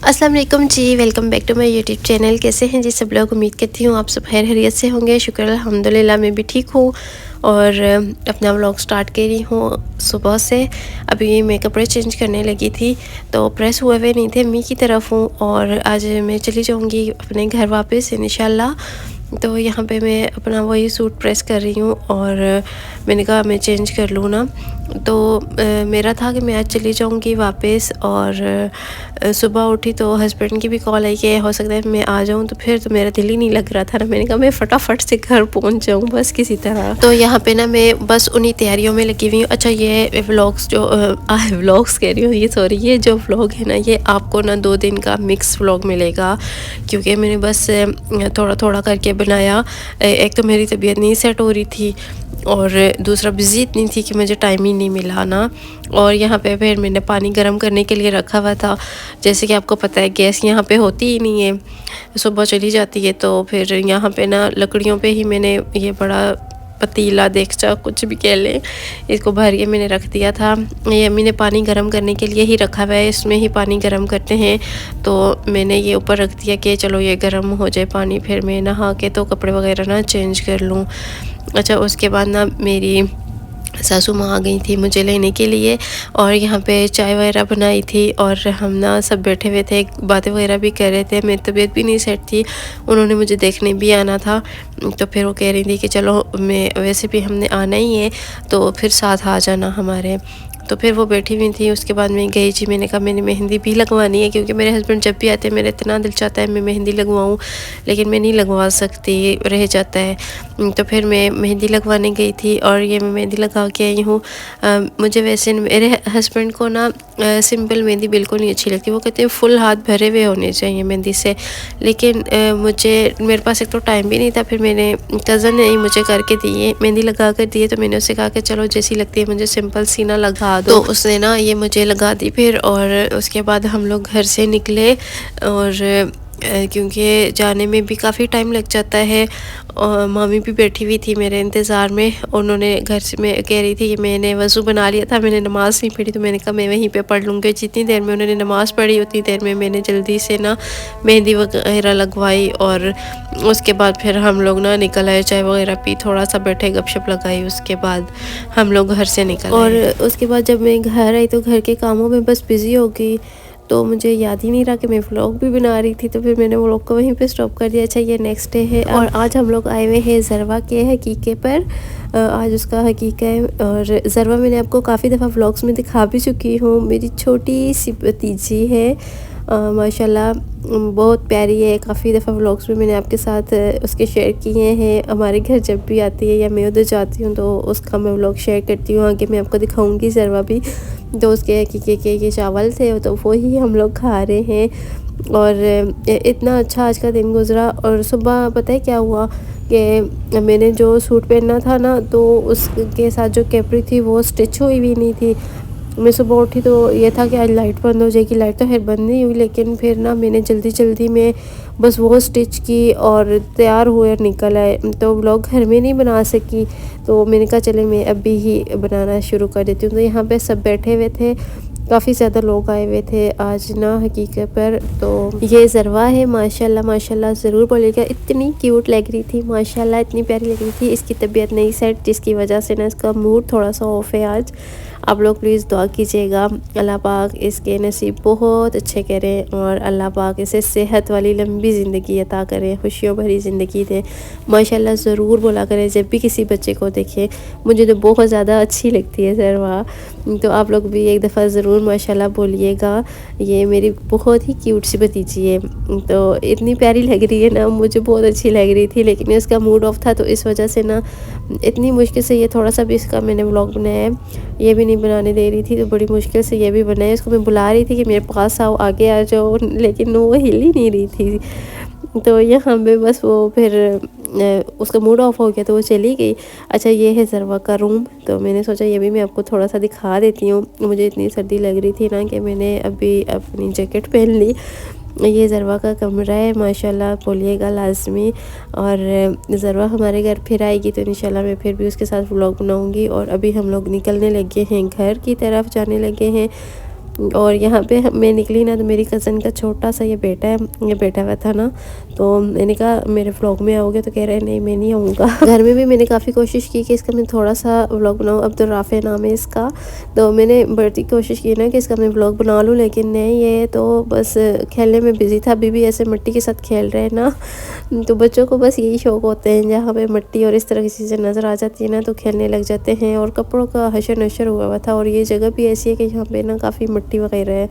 अस्सलाम वालेकुम जी, welcome back to my YouTube channel. कैसे हैं जी सब लोग? उम्मीद करती हूँ आप सब खैर खैरियत से होंगे। शुक्र अल्हम्दुलिल्लाह मैं भी ठीक हूँ और अपना व्लॉग स्टार्ट कर रही हूँ सुबह से। अभी मैं कपड़े चेंज करने लगी थी तो प्रेस हुए हुए नहीं थे, मी की तरफ हूँ और आज मैं चली जाऊँगी अपने घर वापस इंशाल्लाह। तो यहाँ पे मैं अपना वही सूट प्रेस कर रही हूँ और मैंने कहा मैं चेंज कर लूँ ना। तो मेरा था कि मैं आज चली जाऊँगी वापस और सुबह उठी तो हस्बैंड की भी कॉल आई कि हो सकता है मैं आ जाऊँ, तो फिर तो मेरा दिल ही नहीं लग रहा था ना। मैंने कहा मैं फटाफट से घर पहुँच जाऊँ बस किसी तरह। तो यहाँ पे ना मैं बस उन्हीं तैयारियों में लगी हुई हूँ। अच्छा ये व्लॉग्स जो व्लॉग्स कह रही हूँ, ये सॉरी, ये जो व्लॉग है ना ये आपको ना 2 दिन का मिक्स व्लॉग मिलेगा, क्योंकि मैंने बस थोड़ा थोड़ा करके बनाया। एक तो मेरी तबीयत नहीं सेट हो रही थी और दूसरा बिज़ी इतनी थी कि मुझे टाइम ही नहीं मिला ना। और यहाँ पे फिर मैंने पानी गर्म करने के लिए रखा हुआ था। जैसे कि आपको पता है गैस यहाँ पे होती ही नहीं है, सुबह चली जाती है, तो फिर यहाँ पे ना लकड़ियों पे ही मैंने ये बड़ा पतीला देगचा कुछ भी कह लें, इसको भर के मैंने रख दिया था। ये अम्मी ने पानी गर्म करने के लिए ही रखा हुआ है, इसमें ही पानी गर्म करते हैं। तो मैंने ये ऊपर रख दिया कि चलो ये गर्म हो जाए पानी, फिर मैं नहा के तो कपड़े वगैरह ना चेंज कर लूँ। अच्छा उसके बाद ना मेरी सासू माँ आ गई थी मुझे लेने के लिए और यहाँ पे चाय वगैरह बनाई थी और हम ना सब बैठे हुए थे, बातें वगैरह भी कर रहे थे। मेरी तबीयत भी नहीं सेट थी, उन्होंने मुझे देखने भी आना था, तो फिर वो कह रही थी कि चलो मैं वैसे भी हमने आना ही है तो फिर साथ आ जाना हमारे। तो फिर वो बैठी हुई थी। उसके बाद मैं गई जी, मैंने कहा मैंने मेहंदी भी लगवानी है, क्योंकि मेरे हस्बैंड जब भी आते हैं मेरा इतना दिल चाहता है मैं मेहंदी लगवाऊँ, लेकिन मैं नहीं लगवा सकती, रह जाता है। तो फिर मैं मेहंदी लगवाने गई थी और ये मैं मेहंदी लगा के आई हूँ। मुझे वैसे मेरे हस्बैंड को ना सिंपल मेहंदी बिल्कुल नहीं अच्छी लगती, वो कहते हैं फुल हाथ भरे हुए होने चाहिए मेहंदी से, लेकिन मुझे मेरे पास एक तो टाइम भी नहीं था। फिर मैंने कज़न ने ही मुझे करके दिए, मेहंदी लगा कर दिए, तो मैंने उससे कहा कि चलो जैसी लगती है मुझे सिंपल सीना लगा दो, तो उसने ना ये मुझे लगा दी फिर। और उसके बाद हम लोग घर से निकले और क्योंकि जाने में भी काफ़ी टाइम लग जाता है और मामी भी बैठी हुई थी मेरे इंतज़ार में। उन्होंने घर से, मैं कह रही थी कि मैंने वज़ू बना लिया था, मैंने नमाज़ नहीं पढ़ी, तो मैंने कहा मैं वहीं पे पढ़ लूँगी। जितनी देर में उन्होंने नमाज़ पढ़ी उतनी देर में मैंने जल्दी से ना मेहंदी वगैरह लगवाई और उसके बाद फिर हम लोग ना निकल आए, चाय वगैरह पी, थोड़ा सा बैठे गपशप लगाई, उसके बाद हम लोग घर से निकल आए। और उसके बाद जब मैं घर आई तो घर के कामों में बस बिज़ी हो गई, तो मुझे याद ही नहीं रहा कि मैं व्लॉग भी बना रही थी, तो फिर मैंने व्लॉग को वहीं पे स्टॉप कर दिया। अच्छा ये नेक्स्ट डे है और आज हम लोग आए हुए हैं ज़रवा के हकीके पर। आज उसका हकीका है और ज़रवा मैंने आपको काफ़ी दफ़ा व्लॉग्स में दिखा भी चुकी हूँ। मेरी छोटी सी भतीजी है, माशाल्लाह बहुत प्यारी है। काफ़ी दफ़ा व्लॉग्स में मैंने आपके साथ उसके शेयर किए हैं। हमारे घर जब भी आती है या मैं उधर जाती हूँ तो उसका मैं व्लॉग शेयर करती हूँ, आगे मैं आपको दिखाऊंगी ज़रवा भी। तो उसके हकीके के ये चावल थे तो वही हम लोग खा रहे हैं और इतना अच्छा आज का दिन गुज़रा। और सुबह पता है क्या हुआ कि मैंने जो सूट पहनना था ना तो उसके साथ जो कैपरी थी वो स्टिच हुई भी नहीं थी। मैं सुबह उठी तो ये था कि आज लाइट बंद हो जाएगी, लाइट तो खैर बंद नहीं हुई, लेकिन फिर ना मैंने जल्दी जल्दी में बस वो स्टिच की और तैयार हुए और निकल आए। तो व्लॉग घर में नहीं बना सकी, तो मैंने कहा चले मैं अभी ही बनाना शुरू कर देती हूँ। तो यहाँ पे सब बैठे हुए थे, काफ़ी ज़्यादा लोग आए हुए थे आज ना हकीकत पर। तो ये ज़रवा है, माशाल्लाह माशाल्लाह ज़रूर बोलिएगा, इतनी क्यूट लग रही थी माशाल्लाह, इतनी प्यारी लग रही थी। इसकी तबीयत नहीं सेट, जिसकी वजह से ना इसका मूड थोड़ा सा ऑफ है आज। आप लोग प्लीज़ दुआ कीजिएगा, अल्लाह पाक इसके नसीब बहुत अच्छे करें और अल्लाह पाक इसे सेहत वाली लंबी ज़िंदगी अता करें, खुशियों भरी ज़िंदगी दें। माशाल्लाह ज़रूर बोला करें जब भी किसी बच्चे को देखें, मुझे तो बहुत ज़्यादा अच्छी लगती है ज़रवा। तो आप लोग भी एक दफ़ा ज़रूर माशाल्लाह बोलिएगा। ये मेरी बहुत ही क्यूट सी भतीजी है, तो इतनी प्यारी लग रही है ना, मुझे बहुत अच्छी लग रही थी, लेकिन इसका मूड ऑफ था तो इस वजह से ना इतनी मुश्किल से ये थोड़ा सा भी इसका मैंने व्लॉग बनाया है, ये भी नहीं बनाने दे रही थी, तो बड़ी मुश्किल से ये भी बनाया। इसको मैं बुला रही थी कि मेरे पास आओ, आगे आ जाओ, लेकिन वो हिल ही नहीं रही थी। तो यहाँ पे बस वो फिर उसका मूड ऑफ हो गया तो वो चली गई। अच्छा ये है ज़रवा का रूम, तो मैंने सोचा ये भी मैं आपको थोड़ा सा दिखा देती हूँ। मुझे इतनी सर्दी लग रही थी ना कि मैंने अभी अपनी जैकेट पहन ली। ये ज़रवा का कमरा है, माशाल्लाह बोलिएगा लाजमी। और ज़रवा हमारे घर फिर आएगी तो इंशाल्लाह मैं फिर भी उसके साथ व्लॉग बनाऊंगी। और अभी हम लोग निकलने लगे हैं, घर की तरफ जाने लगे हैं। और यहाँ पे मैं निकली ना तो मेरी कज़न का छोटा सा ये बेटा है, ये बैठा हुआ था ना, तो मैंने कहा मेरे व्लॉग में आओगे, तो कह रहे नहीं मैं नहीं आऊँगा। घर में भी मैंने काफ़ी कोशिश की कि इसका मैं थोड़ा सा व्लॉग बनाऊँ। अब्दुल राफ़े नाम है इसका, तो मैंने बढ़ती कोशिश की ना कि इसका मैं व्लॉग बना लूँ, लेकिन नहीं, ये तो बस खेलने में बिज़ी था। अभी भी ऐसे मिट्टी के साथ खेल रहे हैं ना, तो बच्चों को बस यही शौक़ होते हैं, जहाँ पे मिट्टी और इस तरह की चीज़ें नज़र आ जाती है ना तो खेलने लग जाते हैं। और कपड़ों का हशर नशर हुआ था, और ये जगह भी ऐसी है कि यहाँ पे ना काफ़ी मिट्टी वगैरह है।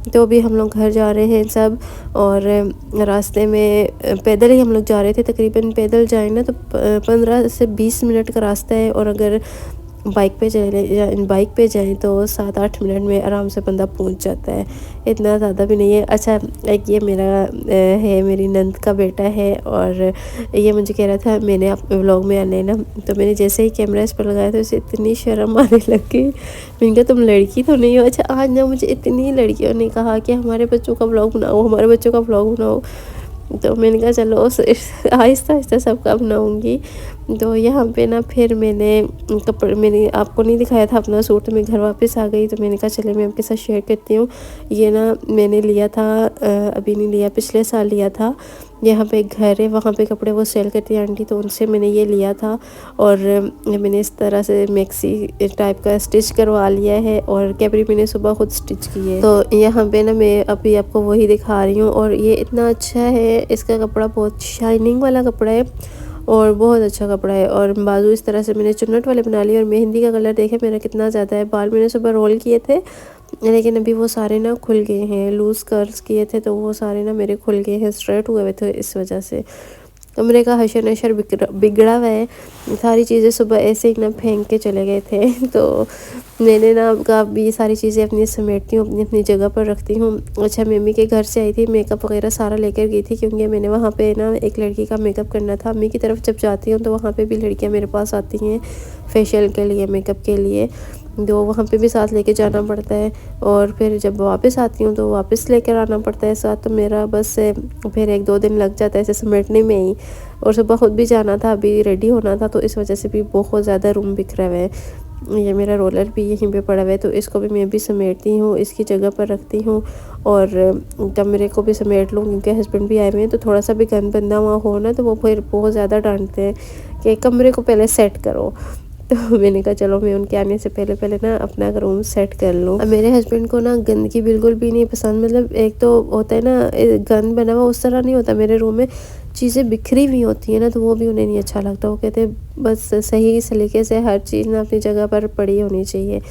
तो अभी हम लोग घर जा रहे हैं सब, और रास्ते में पैदल ही हम लोग जा रहे थे। तकरीबन पैदल जाए ना तो 15 से 20 मिनट का रास्ता है, और अगर बाइक पे जाएं तो 7-8 मिनट में आराम से बंदा पहुंच जाता है, इतना ज़्यादा भी नहीं है। अच्छा, एक ये मेरा है, मेरी नंद का बेटा है, और ये मुझे कह रहा था मैंने आप व्लॉग में आने ना, तो मैंने जैसे ही कैमरा इस पर लगाया तो उसे इतनी शर्म आने लगी। मैंने कहा तुम लड़की तो नहीं हो? अच्छा, आज ना मुझे इतनी लड़कियों ने कहा कि हमारे बच्चों का व्लॉग बनाओ, हमारे बच्चों का व्लॉग बनाओ, तो मैंने कहा चलो आहिस्ता आहिस्ता सबका बनाऊंगी। तो यहाँ पे ना फिर मैंने आपको नहीं दिखाया था अपना सूट, तो मैं घर वापस आ गई, तो मैंने कहा चले मैं आपके साथ शेयर करती हूँ। ये ना मैंने लिया था, अभी नहीं लिया, पिछले साल लिया था। यहाँ पे एक घर है, वहाँ पे कपड़े वो सेल करती है आंटी, तो उनसे मैंने ये लिया था, और मैंने इस तरह से मैक्सी टाइप का स्टिच करवा लिया है, और कैपरी मैंने सुबह खुद स्टिच की है। तो यहाँ पे ना मैं अभी आपको वही दिखा रही हूँ, और ये इतना अच्छा है, इसका कपड़ा बहुत शाइनिंग वाला कपड़ा है और बहुत अच्छा कपड़ा है। और बाजू इस तरह से मैंने चुन्नट वाले बना लिए, और मेहंदी का कलर देखे मेरा कितना ज़्यादा है। बाल मैंने सुबह रोल किए थे, लेकिन अभी वो सारे ना खुल गए हैं, लूज़ कर्ल्स किए थे तो वो सारे ना मेरे खुल गए हैं, स्ट्रेट हुए हुए थे, इस वजह से कमरे का हशर नशर बिगड़ा हुआ है। सारी चीज़ें सुबह ऐसे ही ना फेंक के चले गए थे, तो मैंने ना कहा ये सारी चीज़ें अपनी समेटती हूँ, अपनी अपनी जगह पर रखती हूँ। अच्छा, मम्मी के घर से आई थी, मेकअप वगैरह सारा लेकर गई थी, क्योंकि मैंने वहाँ पे ना एक लड़की का मेकअप करना था। अम्मी की तरफ जब जाती हूँ तो वहाँ पे भी लड़कियाँ मेरे पास आती हैं फेशियल के लिए, मेकअप के लिए, तो वहाँ पे भी साथ लेके जाना पड़ता है। और फिर जब वापस आती हूँ तो वापस लेकर आना पड़ता है साथ, तो मेरा बस फिर 1-2 दिन लग जाता है ऐसे समेटने में ही। और सुबह खुद भी जाना था, अभी रेडी होना था, तो इस वजह से भी बहुत ज़्यादा रूम बिखरा हुआ है। ये मेरा रोलर भी यहीं पे पड़ा हुआ है, तो इसको भी मैं भी समेटती हूँ, इसकी जगह पर रखती हूँ, और कमरे को भी समेट लूँ, क्योंकि हस्बैंड भी आए हुए हैं, तो थोड़ा सा भी गंद बंदा वहाँ हो ना तो वो फिर बहुत ज़्यादा डांटते हैं कि कमरे को पहले सेट करो। तो मैंने कहा चलो मैं उनके आने से पहले पहले ना अपना रूम सेट कर लूँ। अब मेरे हस्बैंड को ना गंदगी बिल्कुल भी नहीं पसंद, मतलब एक तो होता है ना गंद बना हुआ, उस तरह नहीं होता मेरे रूम में, चीज़ें बिखरी हुई होती है ना, तो वो भी उन्हें नहीं अच्छा लगता। वो कहते हैं बस सही सलीके से हर चीज़ ना अपनी जगह पर पड़ी होनी चाहिए।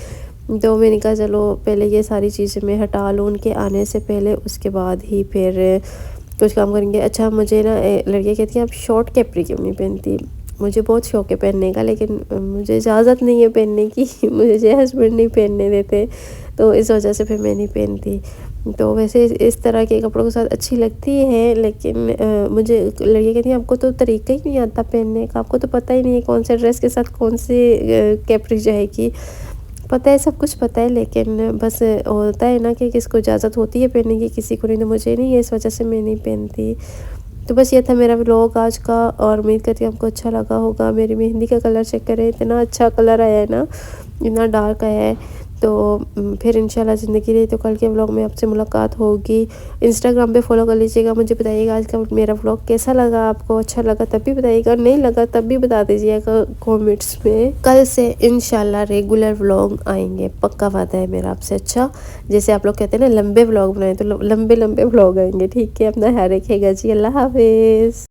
तो मैंने कहा चलो पहले ये सारी चीज़ें मैं हटा लूँ उनके आने से पहले, उसके बाद ही फिर कुछ काम करेंगे। अच्छा, मुझे ना लड़कियाँ कहती हैं आप शॉर्ट कैपरी क्यों नहीं पहनती? मुझे बहुत शौक है पहनने का, लेकिन मुझे इजाज़त नहीं है पहनने की मुझे हस्बैंड नहीं पहनने देते, तो इस वजह से फिर मैं नहीं पहनती। तो वैसे इस तरह के कपड़ों के साथ अच्छी लगती है, लेकिन मुझे लड़कियाँ कहती हैं आपको तो तरीका ही नहीं आता पहनने का, आपको तो पता ही नहीं है कौन से ड्रेस के साथ कौन सी कैपरी जाएगी। पता है, सब कुछ पता है, लेकिन बस होता है ना कि किसको इजाज़त होती है पहनने की, किसी को नहीं, तो मुझे नहीं है, इस वजह से मैं नहीं पहनती। तो बस ये था मेरा व्लॉग आज का, और उम्मीद करती हूँ आपको अच्छा लगा होगा। मेरी मेहंदी का कलर चेक करें, इतना अच्छा कलर आया है ना, इतना डार्क आया है। तो फिर इंशाल्लाह ज़िंदगी रही तो कल के व्लॉग में आपसे मुलाकात होगी। इंस्टाग्राम पे फॉलो कर लीजिएगा, मुझे बताइएगा आज का मेरा व्लॉग कैसा लगा आपको, अच्छा लगा तब भी बताइएगा, नहीं लगा तब भी बता दीजिएगा कमेंट्स में। कल से इंशाल्लाह रेगुलर व्लॉग आएंगे, पक्का वादा है मेरा आपसे। अच्छा, जैसे आप लोग कहते हैं ना लंबे व्लॉग बनाए, तो लंबे लंबे व्लॉग आएंगे, ठीक है? अपना ख्याल रखिएगा जी, अल्लाह हाफिज़।